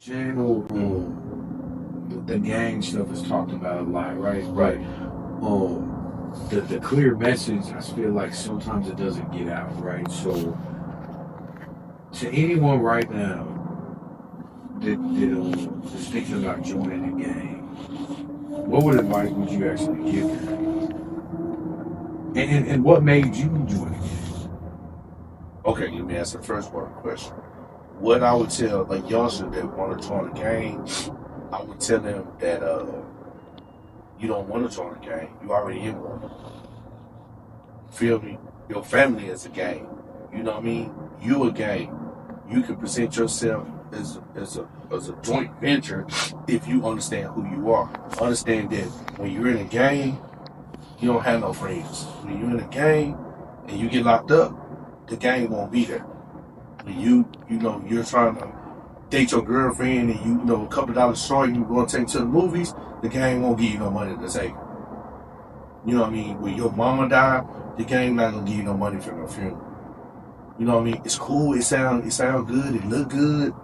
channel, the gang stuff is talked about a lot, right? But Right. the clear message, I feel like sometimes it doesn't get out, right? So to anyone right now that is thinking about joining the gang, what would advice would you actually give them? And what made you join the gang? Okay, let me answer the first part of the question. What I would tell like youngsters that want to join a gang, I would tell them that you don't want to join a gang. You already in one. Feel me? Your family is a gang. You know what I mean? You a gang. You can present yourself as a joint venture if you understand who you are. Understand that when you're in a gang, you don't have no friends. When you're in a gang and you get locked up, the gang won't be there. When you're trying to date your girlfriend and a couple of dollars short and you going to take to the movies, the gang won't give you no money to take. You know what I mean? When your mama died, the gang not gonna give you no money for no funeral. You know what I mean? It's cool. It sound good. It look good.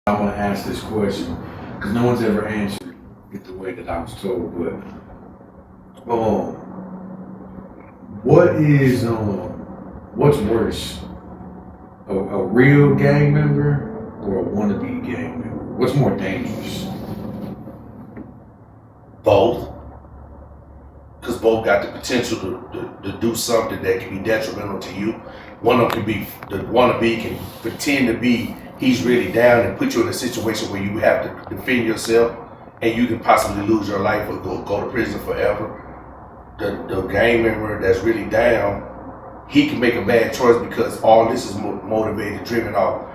I want to ask this question because no one's ever answered it the way that I was told. But what is what's worse, a real gang member or a wannabe gang member? What's more dangerous? Both, because both got the potential to do something that can be detrimental to you. One of them can be the wannabe can pretend to be he's really down and put you in a situation where you have to defend yourself and you can possibly lose your life or go to prison forever. The gang member that's really down, he can make a bad choice because all this is motivated, driven off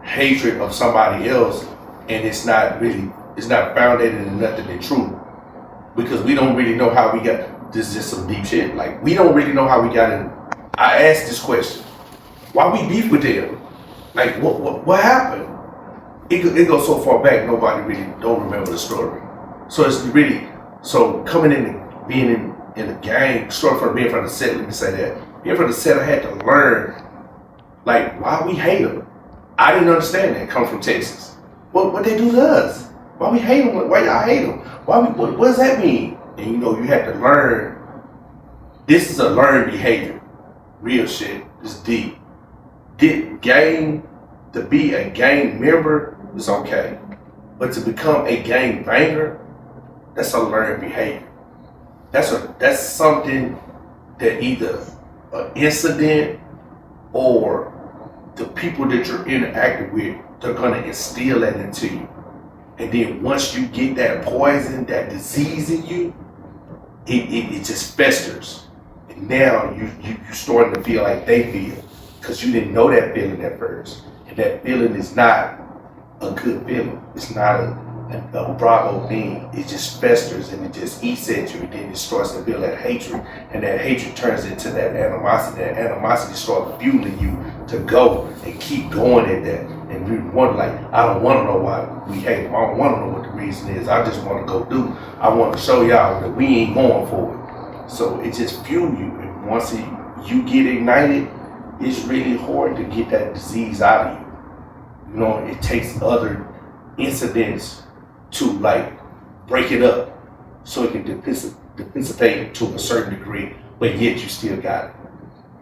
hatred of somebody else, and it's not founded in nothing in truth. Because we don't really know how we got this is just some deep shit. Like we don't really know how we got in. I asked this question. Why we beef with them? Like what happened? It goes so far back nobody really don't remember the story. So it's really coming in being in the gang, starting from being from the set, let me say that. Being from the set I had to learn like why we hate them. I didn't understand that come from Texas. What they do to us? Why we hate them? Why y'all hate them? What does that mean? And you have to learn. This is a learned behavior. Real shit. It's deep. To be a gang member is okay. But to become a gang banger, that's a learned behavior. That's something that either an incident or the people that you're interacting with, they're gonna instill that into you. And then once you get that poison, that disease in you, it just festers. And now you starting to feel like they feel. Because you didn't know that feeling at first. And that feeling is not a good feeling. It's not a bravo thing. It just festers and it just eats at you. And then it starts to build that hatred. And that hatred turns into that animosity. That animosity starts fueling you to go and keep going at that. And you wonder, like, I don't want to know why we hate them. I don't want to know what the reason is. I just want to go do. I want to show y'all that we ain't going for it. So it just fuels you. And once you get ignited, it's really hard to get that disease out of you. You know, it takes other incidents to like break it up so it can dissipate to a certain degree, but yet you still got it.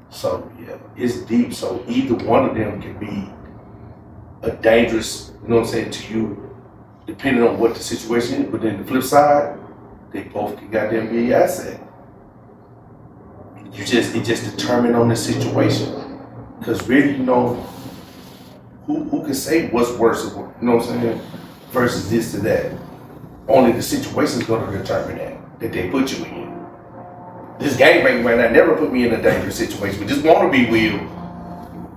So yeah, it's deep. So either one of them can be a dangerous, you know what I'm saying, to you, depending on what the situation is. But then the flip side, they both can goddamn be an asset. It just determined on the situation. Because really, who can say what's worse, you know what I'm saying, versus this to that. Only the situation is going to determine that they put you in. This gangbang might not never put me in a dangerous situation, but this wannabe will.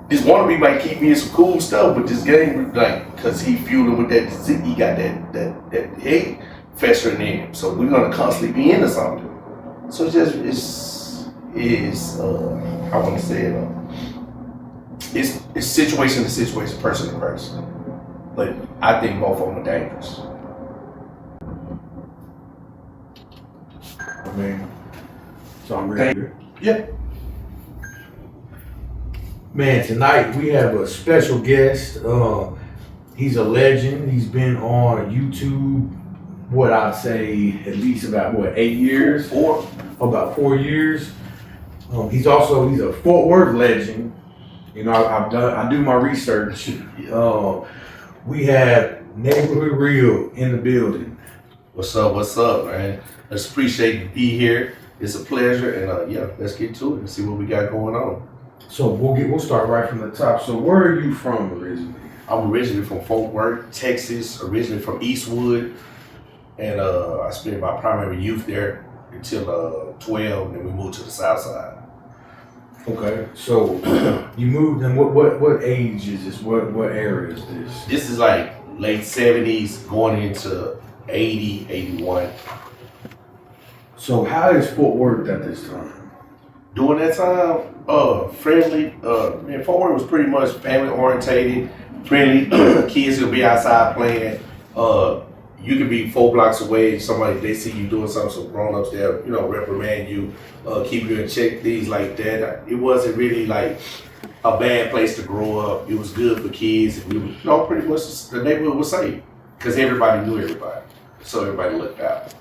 This wannabe might keep me in some cool stuff, but this gang, like, because he fueling with that disease, he got that hate festering in him. So we're going to constantly be into something. So I want to say it, it's situation to situation, person to person. But I think both of them are dangerous. man. So I'm ready. Yeah. Man, tonight we have a special guest. He's a legend. He's been on YouTube, what I'd say, at least about 8 years? About 4 years. He's a Fort Worth legend. You know, I do my research. We have Neighborhood Real in the building. What's up, man? Let's appreciate you be here. It's a pleasure, and yeah, let's get to it and see what we got going on. So we'll start right from the top. So where are you from originally? I'm originally from Fort Worth, Texas. Originally from Eastwood, and I spent my primary youth there until 12, and then we moved to the South Side. Okay, so you moved, and what age is this? What area is this? This is like late 70s, going into 80, 81. So how is Fort Worth at this time? During that time, friendly. Man, Fort Worth was pretty much family orientated, friendly. Kids will be outside playing. You could be 4 blocks away. Somebody, they see you doing something, some grown-ups there, reprimand you, keep you in check, things like that. It wasn't really like a bad place to grow up. It was good for kids. We were, pretty much the neighborhood was safe because everybody knew everybody, so everybody looked out.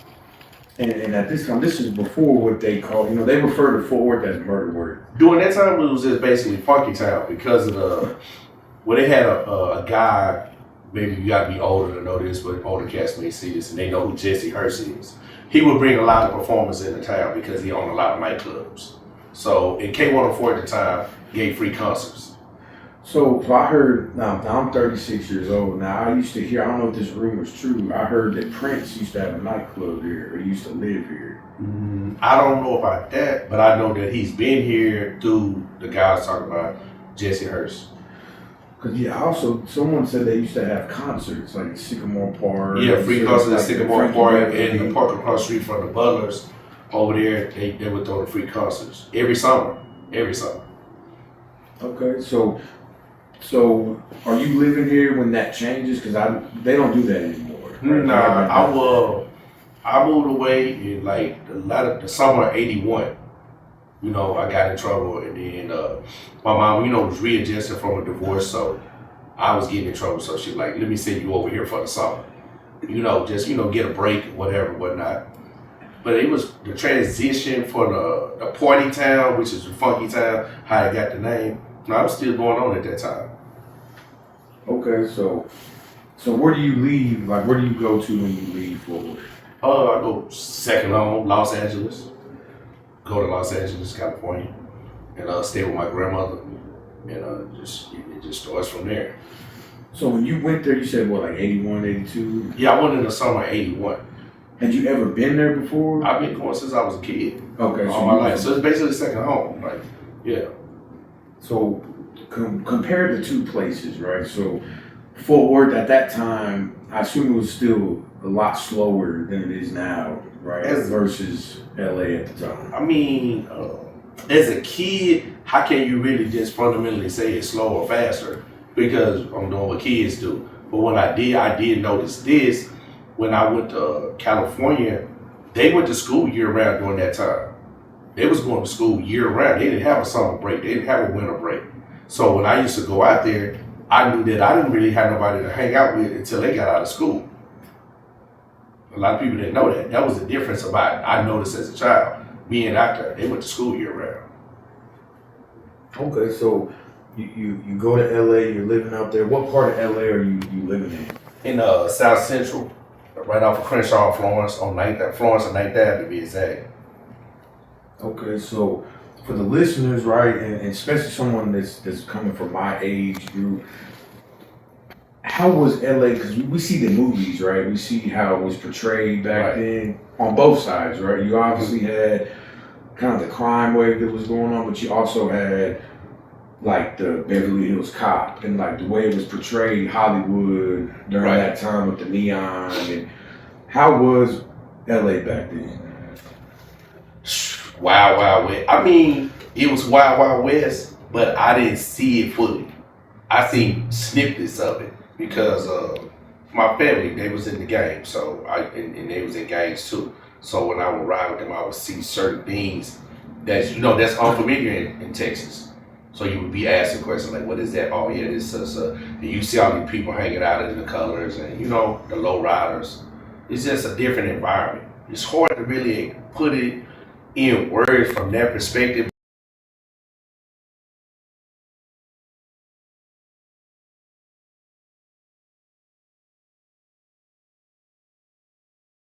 And at this time, this is before what they call, they refer to Fort Worth as murder word. During that time, it was just basically Funky Town because of they had a guy. Maybe you gotta be older to know this, but older cats may see this and they know who Jesse Hurst is. He would bring a lot of performers in the town because he owned a lot of nightclubs. So in K104 at the time, gave free concerts. So I heard, now I'm 36 years old. Now I used to hear, I don't know if this rumor is true, I heard that Prince used to have a nightclub here, or used to live here. I don't know about that, but I know that he's been here through the guys talking about Jesse Hurst. Cause someone said they used to have concerts like Sycamore Park. Yeah, free concerts at Sycamore Park and the park across the street from the Butlers. Over there, they would throw the free concerts every summer. Okay, so are you living here when that changes? Cause they don't do that anymore. Right? Nah, I moved away in like the summer of '81. I got in trouble, and then my mom, was readjusting from a divorce, so I was getting in trouble. So she like, let me send you over here for the summer. Just get a break, whatnot. But it was the transition for the party town, which is the funky town, how it got the name. No, I was still going on at that time. Okay, so where do you leave? Like, where do you go to when you leave Fort Worth? I go second home, Los Angeles. Go to Los Angeles, California, and stay with my grandmother, and it just starts from there. So when you went there, you said what, like 81, 82? Yeah, I went in the summer of '81. Had you ever been there before? I've been going since I was a kid. Okay, all my life. So it's basically second home, like, yeah. So compare the two places, right? So Fort Worth at that time, I assume it was still a lot slower than it is now, right? Versus LA at the time. I mean, as a kid, how can you really just fundamentally say it's slower or faster? Because I'm doing what kids do. But when I did notice this. When I went to California, they went to school year round during that time. They was going to school year round. They didn't have a summer break. They didn't have a winter break. So when I used to go out there, I knew that I didn't really have nobody to hang out with until they got out of school. A lot of people didn't know that. That was the difference about I noticed as a child being out there. They went to school year round. Okay, so you go to LA. You're living out there. What part of LA are you living in? In South Central. Right off of Crenshaw and Florence on 9th, Florence and 9th Ave to be exact. Okay, so for the listeners, right, and especially someone that's coming from my age group, how was LA? Because we see the movies, right? We see how it was portrayed back then on both sides, right? You obviously had kind of the crime wave that was going on, but you also had like the Beverly Hills Cop and like the way it was portrayed Hollywood during that time with the neon. And how was LA back then? Wild, Wild West. I mean, it was Wild, Wild West, but I didn't see it fully. I seen snippets of it because my family, they was in the game, so and they was in gangs too. So when I would ride with them, I would see certain things that's that's unfamiliar in Texas. So you would be asking questions like, "What is that? Oh yeah, this is." And you see all these people hanging out in the colors, and the low riders. It's just a different environment. It's hard to really put it in words from that perspective.